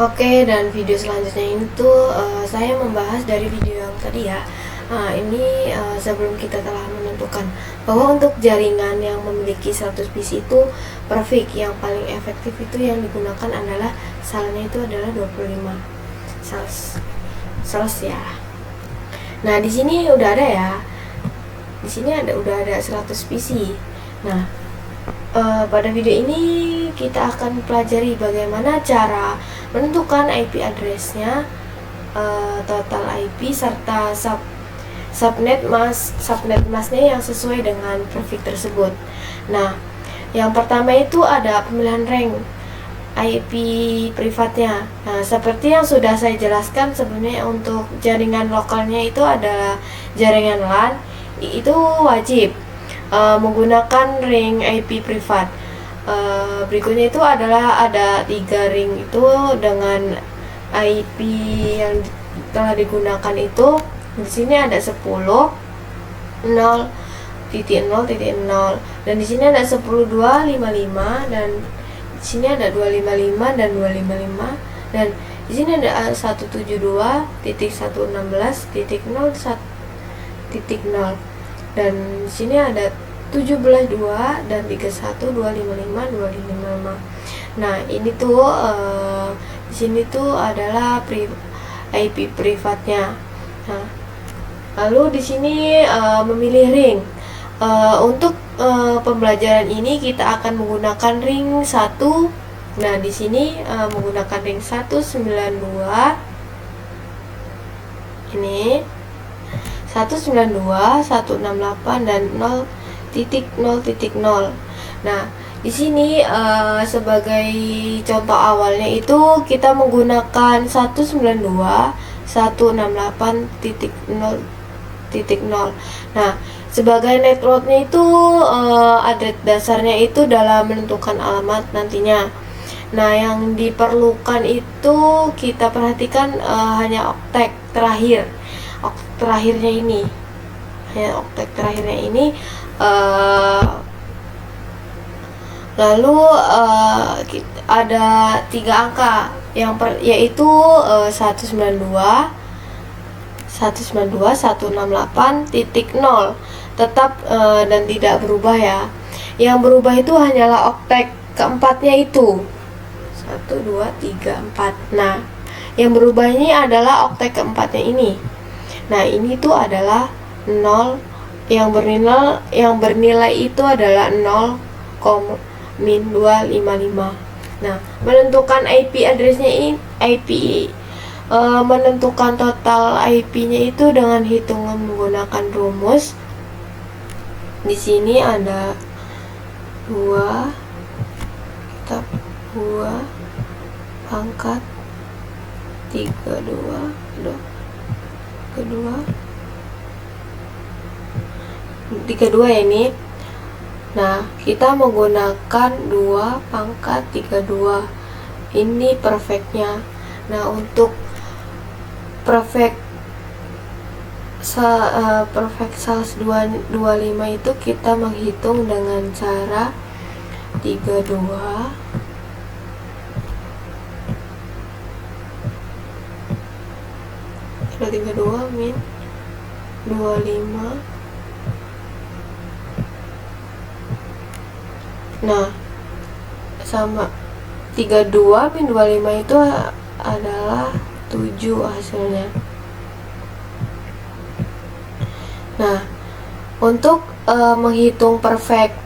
Oke, dan video selanjutnya itu saya membahas dari video yang tadi ya. Ini sebelum kita telah menentukan bahwa untuk jaringan yang memiliki 100 PC itu perfect, yang paling efektif itu yang digunakan adalah salnya itu adalah 25 sales ya. Nah, di sini udah ada ya. Di sini udah ada 100 PC. Nah, pada video ini kita akan pelajari bagaimana cara menentukan IP address-nya, total IP serta subnet masknya yang sesuai dengan prefix tersebut. Nah, yang pertama itu ada pemilihan rank IP privatnya. Nah, seperti yang sudah saya jelaskan sebelumnya, untuk jaringan lokalnya itu adalah jaringan LAN, itu wajib menggunakan ring IP privat. Berikutnya itu adalah ada 3 ring itu dengan IP yang telah digunakan itu. Di sini ada 10, 0.0.0, dan di sini ada 10.255, dan di sini ada 255 dan 255, dan di sini ada 172.116.0.0, dan di sini ada 17.2 dan 31 255 255. Nah, ini tuh di sini tuh adalah IP privatnya. Nah, lalu di sini memilih ring. Untuk pembelajaran ini kita akan menggunakan ring 1. Nah, di sini menggunakan ring 192. Ini 192, 168 dan 0.0.0. Nah, di sini sebagai contoh awalnya itu kita menggunakan 192, 168.0.0. Nah, sebagai networknya itu address dasarnya itu dalam menentukan alamat nantinya. Nah, yang diperlukan itu kita perhatikan hanya oktet terakhir. Terakhirnya ini, hanya oktet terakhirnya ini. Lalu ada 3 angka yaitu 192, 168.0 tetap dan tidak berubah ya. Yang berubah itu hanyalah oktet keempatnya itu 1, 2, 3, 4. Nah, yang berubah ini adalah oktet keempatnya ini. Nah, ini tuh adalah 0, yang bernilai itu adalah 0,255. Nah, menentukan IP address-nya ini, menentukan total IP-nya itu dengan hitungan menggunakan rumus. Di sini ada 2 pangkat 32 ya ini. Nah, kita menggunakan 2 pangkat 32. Ini perfectnya. Nah, untuk perfect sales 25 itu kita menghitung dengan cara 32 min 25. Nah, sama 32 min 25 itu adalah 7 hasilnya. Nah, untuk menghitung perfect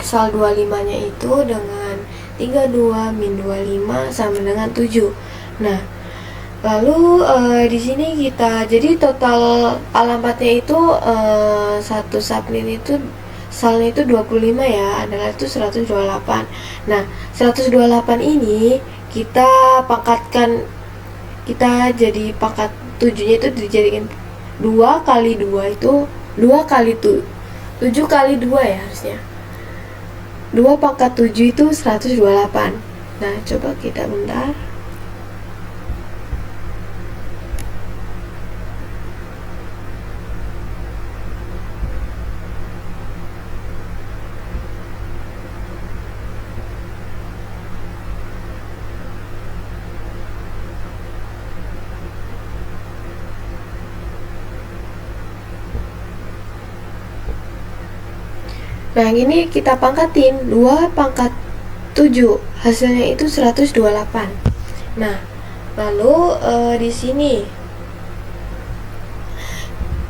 sal 25 nya itu dengan 32 min 25 sama dengan 7. Nah, lalu di sini kita jadi total alamatnya itu satu subnet itu salnya itu 25 ya, adalah itu 128. Nah, 128 ini kita pangkatkan, kita jadi pangkat 7-nya itu dijadikan 2 kali 2 itu 2 kali 7 kali 2 ya harusnya. 2 pangkat 7 itu 128. Nah, coba kita bentar. Nah, ini kita pangkatin 2 pangkat 7, hasilnya itu 128. Nah, lalu di sini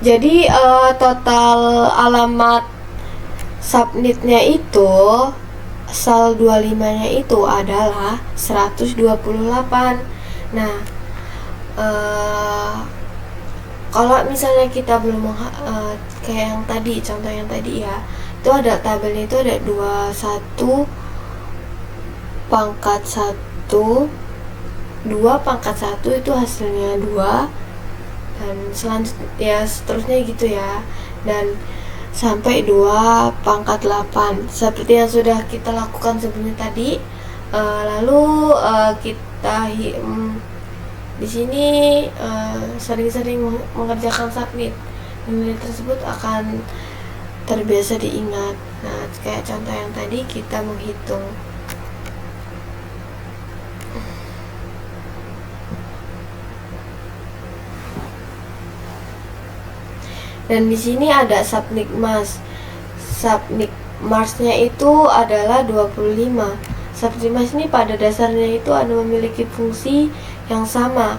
jadi total alamat subnetnya itu sal 25 nya itu adalah 128. Nah, kalau misalnya kita belum kayak yang tadi, contoh yang tadi ya, itu ada tabelnya, itu ada 21 pangkat 1, 2 pangkat 1 itu hasilnya 2, dan selanjutnya ya seterusnya gitu ya, dan sampai 2 pangkat 8 seperti yang sudah kita lakukan sebelumnya tadi. Lalu kita di sini sering-sering mengerjakan submit, nilai tersebut akan terbiasa diingat. Nah, kayak contoh yang tadi kita menghitung. Dan di sini ada subnitmas. Subnitmasnya itu adalah 25. Subnitmas ini pada dasarnya itu ada memiliki fungsi yang sama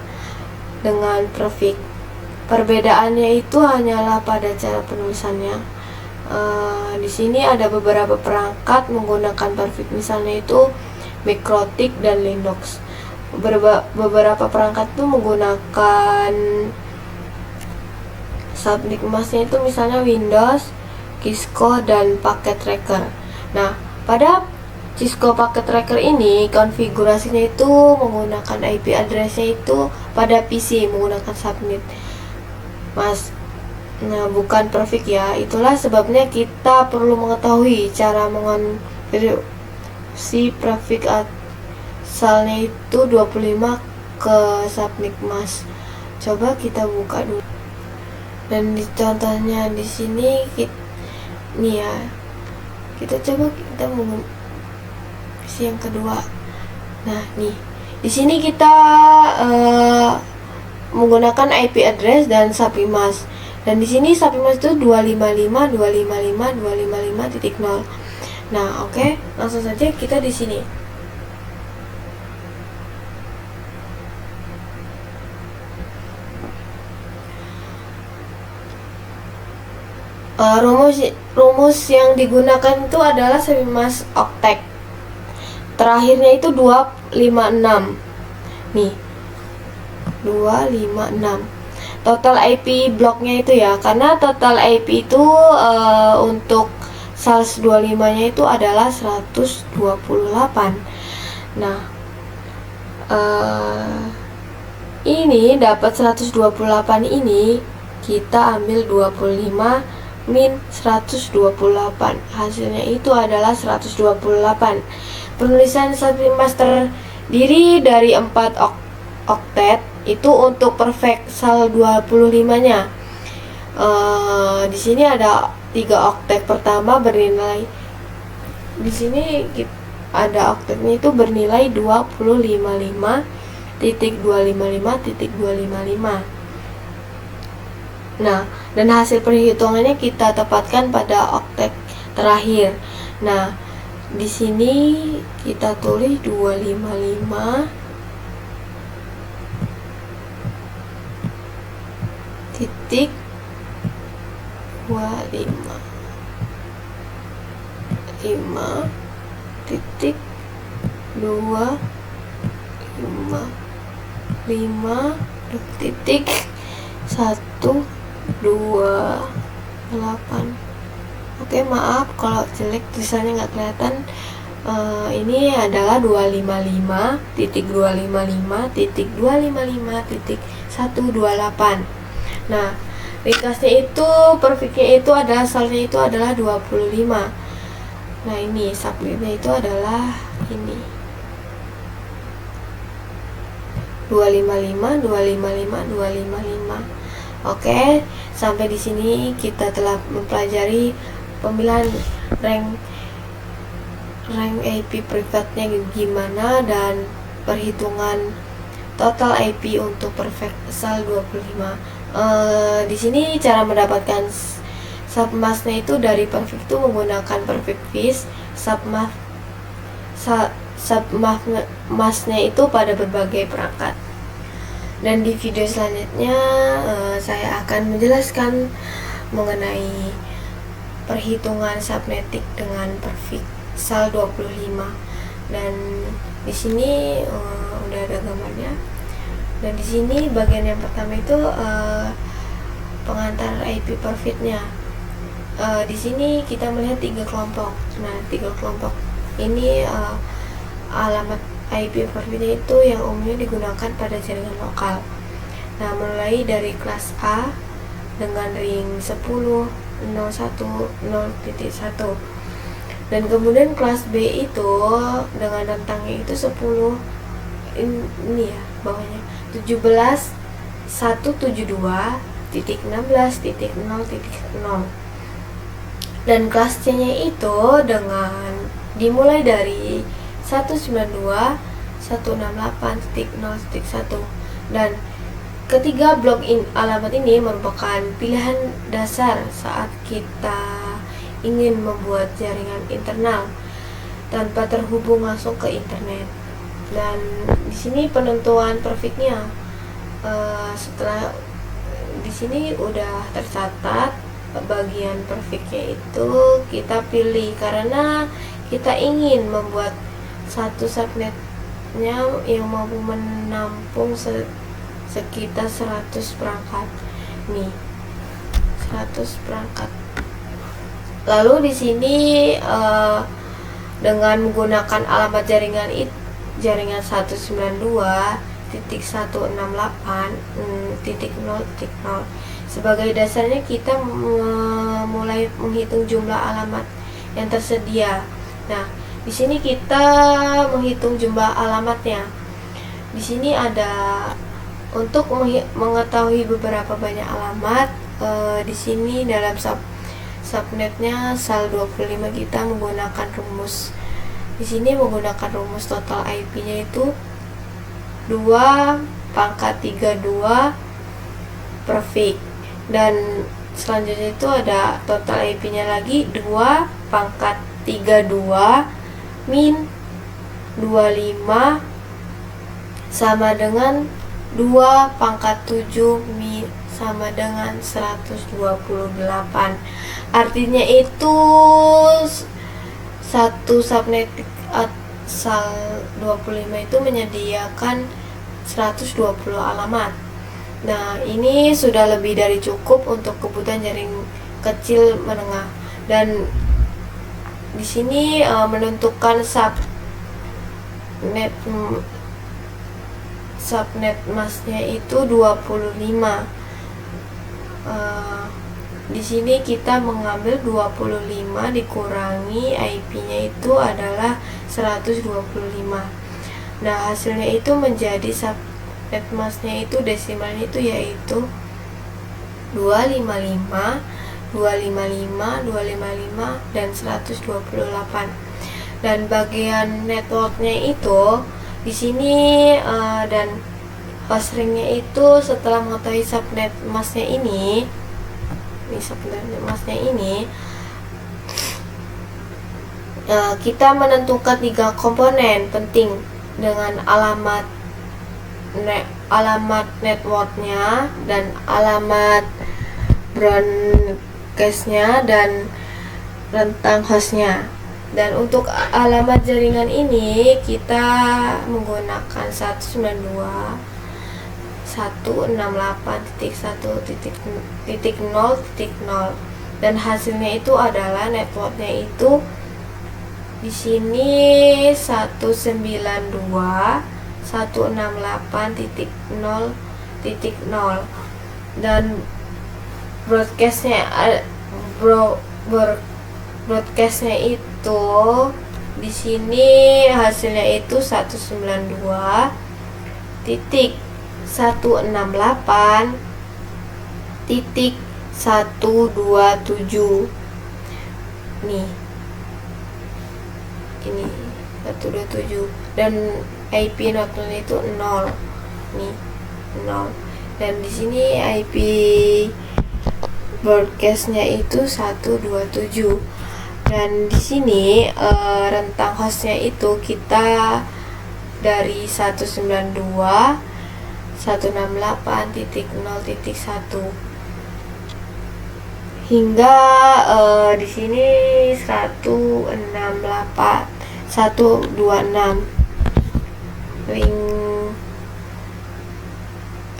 dengan prefix. Perbedaannya itu hanyalah pada cara penulisannya. Di sini ada beberapa perangkat menggunakan prefix, misalnya itu Mikrotik dan Linux. Beberapa perangkat itu menggunakan subnitmasnya itu misalnya Windows, Cisco, dan Packet Tracker. Nah, pada Cisco Packet Tracker ini konfigurasinya itu menggunakan IP address-nya itu pada PC menggunakan subnet. Nah, bukan prefix ya. Itulah sebabnya kita perlu mengetahui cara mengonversi prefix asalnya itu 25 ke subnitmas. Coba kita buka dulu. Dan di contohnya di sini nih ya, kita coba kita mengisi yang kedua. Nah, nih di sini kita menggunakan IP address dan subnitmas. Dan di sini subnitmas itu 255.255.255.0. Nah, oke, langsung saja kita di sini. Rumus yang digunakan itu adalah subnitmas octet. Terakhirnya itu 256. Nih, 256. Total IP bloknya itu ya, karena total IP itu untuk sals 25-nya itu adalah 128. Nah, ini dapat 128 ini kita ambil 25 min 128, hasilnya itu adalah 128. Penulisan subnitmas terdiri dari 4 oktet itu untuk perfect sal 25-nya. Di sini ada 3 oktet pertama bernilai, di sini ada oktetnya itu bernilai 255.255.255. Nah, dan hasil perhitungannya kita tepatkan pada oktet terakhir. Nah, di sini kita tulis 255 titik 5 titik 255 titik 128. Oke, maaf kalau jelek tulisannya nggak kelihatan. Ini adalah 255.255.255.128. Nah, ringkasnya itu, perfectnya itu adalah salnya itu adalah 25. Nah, ini subnetnya itu adalah ini 255. Oke, sampai di sini kita telah mempelajari pemilihan rank IP privatnya gimana, dan perhitungan total IP untuk perfect sal 25. Di sini cara mendapatkan submasknya itu dari Perfect itu menggunakan Perfect Fish. Submasknya itu pada berbagai perangkat. Dan di video selanjutnya saya akan menjelaskan mengenai perhitungan subnetic dengan Perfect SAL 25. Dan di sini udah ada gambarnya. Dan di sini bagian yang pertama itu pengantar IP Perfect-nya. Di sini kita melihat 3 kelompok. Nah, 3 kelompok ini alamat IP Perfect-nya itu yang umumnya digunakan pada jaringan lokal. Nah, mulai dari kelas A dengan ring 10, 01, 0.1. Dan kemudian kelas B itu dengan rentangnya itu 10, ini ya bawahnya 17, 172, 16.0.0. Dan kelas C-nya itu dengan dimulai dari 192, 168.0.1. Dan ketiga blok alamat ini merupakan pilihan dasar saat kita ingin membuat jaringan internal tanpa terhubung langsung ke internet. Dan di sini penentuan perfectnya, setelah di sini udah tercatat bagian perfectnya itu kita pilih karena kita ingin membuat satu subnetnya yang mampu menampung sekitar 100 perangkat. Nih, 100 perangkat. Lalu di sini dengan menggunakan alamat jaringan 192.168.0.0 sebagai dasarnya kita mulai menghitung jumlah alamat yang tersedia. Nah, di sini kita menghitung jumlah alamatnya. Di sini ada untuk mengetahui beberapa banyak alamat. Di sini dalam subnetnya SAL 25 kita menggunakan rumus. Di sini menggunakan rumus total IP-nya itu 2/32 perfect. Dan selanjutnya itu ada total IP-nya lagi 2/32 min 25 sama dengan 2/7 min sama dengan 128. Artinya itu satu subnet SAL 25 itu menyediakan 120 alamat. Nah, ini sudah lebih dari cukup untuk kebutuhan jaring kecil menengah. Dan di sini menentukan subnet masknya itu 25. Di sini kita mengambil 25 dikurangi IP-nya itu adalah 125. Nah, hasilnya itu menjadi subnet masknya itu desimalnya itu yaitu 255, 255, 255 dan 128. Dan bagian networknya itu di sini dan host ringnya itu setelah mengetahui subnet masknya ini kita menentukan 3 komponen penting dengan alamat networknya dan alamat broadcastnya dan rentang hostnya. Dan untuk alamat jaringan ini kita menggunakan 192.168.1.0.0 dan hasilnya itu adalah networknya itu di sini 192.168.0.0 dan broadcastnya itu di sini hasilnya itu 192.168.127. nih, ini 127 dan IP notnya itu 0. Nih, 0. Dan di sini IP broadcastnya itu 127. Dan di sini rentang hostnya itu kita dari 192.168.0.1 hingga di sini 126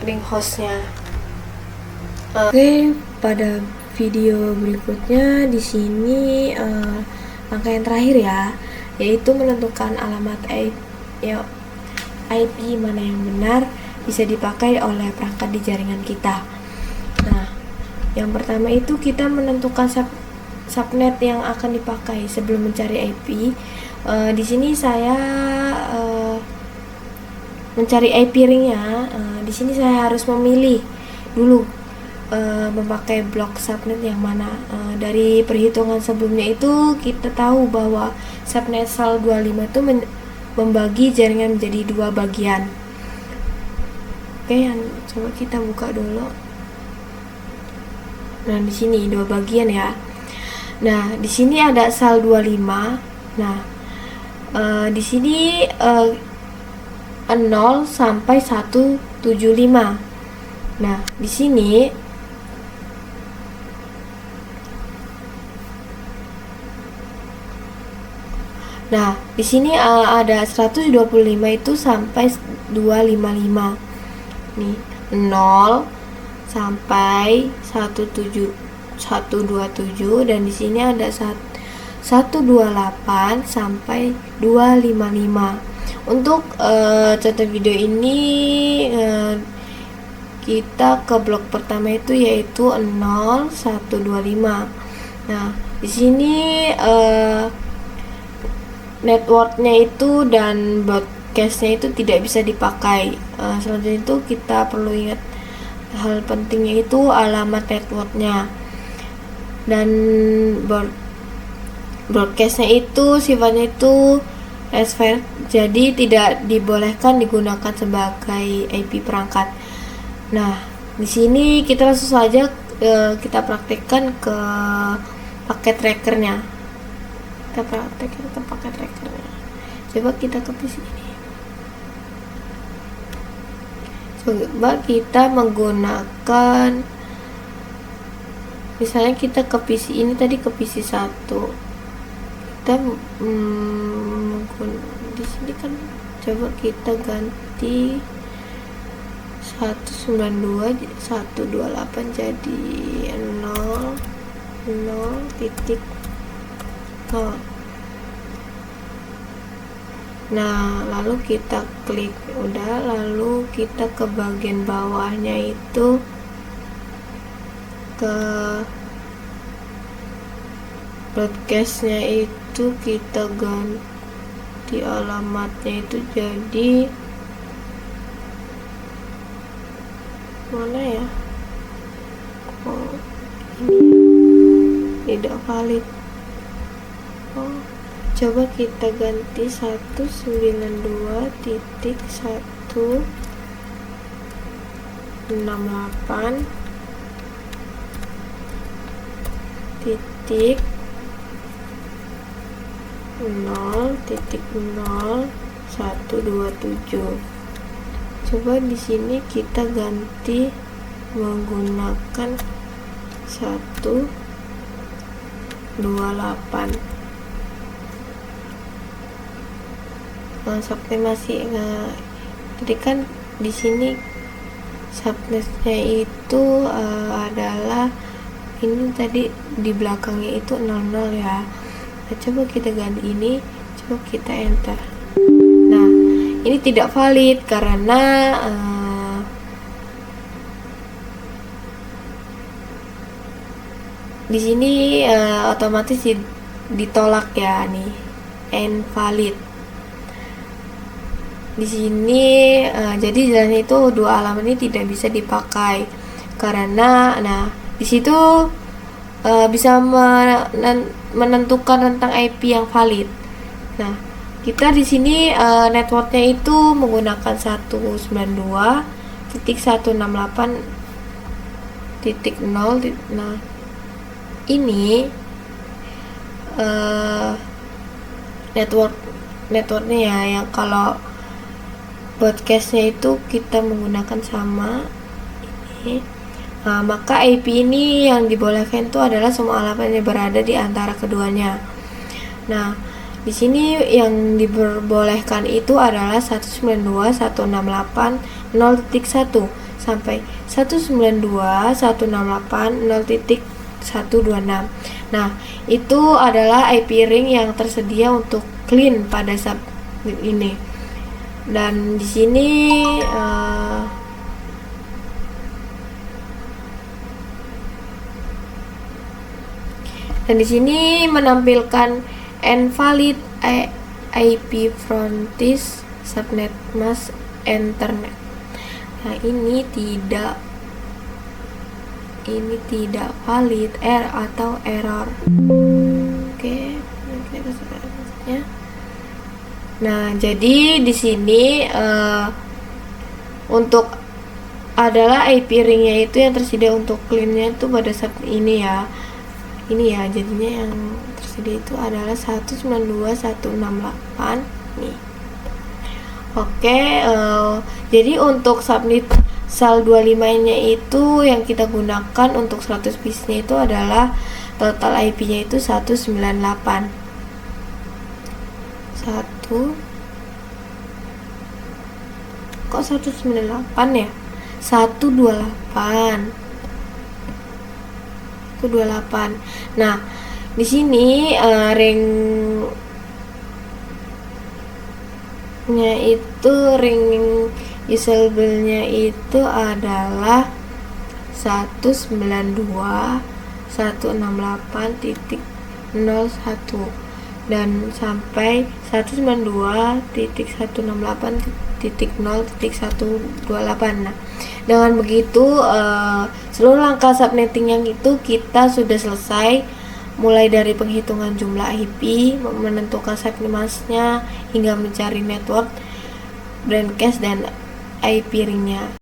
ring hostnya. Oke, pada video berikutnya di sini langkah yang terakhir ya, yaitu menentukan alamat IP mana yang benar bisa dipakai oleh perangkat di jaringan kita. Nah, yang pertama itu kita menentukan subnet yang akan dipakai sebelum mencari IP. Di sini saya mencari IP ringnya. Di sini saya harus memilih dulu memakai blok subnet yang mana. Dari perhitungan sebelumnya itu kita tahu bahwa subnet SAL25 itu membagi jaringan menjadi 2 bagian. Oke, coba kita buka dulu. Nah, di sini 2 bagian ya. Nah, di sini ada SAL25. Nah, di sini 0 sampai 175. Nah, di sini ada 125 itu sampai 255. Nih, 0 sampai 127 dan di sini ada 128 sampai 255. Untuk contoh video ini kita ke blok pertama itu yaitu 0125. Nah, di sini networknya itu dan broadcastnya itu tidak bisa dipakai. Selanjutnya itu kita perlu ingat hal pentingnya itu alamat networknya, dan broadcastnya itu sifatnya itu transfer, jadi tidak dibolehkan digunakan sebagai IP perangkat. Nah, di sini kita langsung saja kita praktekkan ke paket trackernya. Kita praktekkan ke paket trackernya. Coba kita ke PC ini. Coba kita menggunakan, misalnya kita ke PC ini, tadi ke PC 1. Kita di sini kan, coba kita ganti 192.128 jadi 0.0. Nah, lalu kita klik udah, lalu kita ke bagian bawahnya itu ke broadcastnya itu kita ganti alamatnya itu jadi mana ya? Oh, ini tidak valid. Oh, coba kita ganti 192.168 titik 0.0127. Coba di sini kita ganti menggunakan 128. Subnet masih jadi kan di sini subnetnya itu adalah ini tadi di belakangnya itu 00 ya. Nah, coba kita ganti ini, coba kita enter. Nah, ini tidak valid karena di sini otomatis ditolak ya nih, invalid. Di sini jadi jalan itu 2 alamat ini tidak bisa dipakai karena di situ bisa menentukan tentang IP yang valid. Nah, kita di sini networknya itu menggunakan 192.168.0. Nah, ini networknya ya, yang kalau broadcastnya itu kita menggunakan sama ini. Maka IP ini yang dibolehkan itu adalah semua alat yang berada di antara keduanya. Nah, di sini yang diperbolehkan itu adalah 192.168.0.1 sampai 192.168.0.126. Nah, itu adalah IP ring yang tersedia untuk clean pada subnet ini. Dan di sini menampilkan invalid IP frontis subnet mask internet. Nah, ini tidak valid atau error. Oke, kita selanjutnya. Nah, jadi di sini untuk adalah IP ringnya itu yang tersedia untuk cleannya itu pada saat ini ya. Ini ya, jadinya yang tersedia itu adalah 192.168 nih. Oke, jadi untuk subnet SAL25-nya itu yang kita gunakan untuk 100 piece-nya itu adalah total IP-nya itu 198. Kok 198 ya? 128. Nah, di sini ringnya itu ring usable-nya itu adalah 192.168.01 dan sampai 192.168.0.128. Nah, dengan begitu seluruh langkah subnetting yang itu kita sudah selesai, mulai dari penghitungan jumlah IP, menentukan subnet masknya, hingga mencari network, broadcast, dan IP ringnya.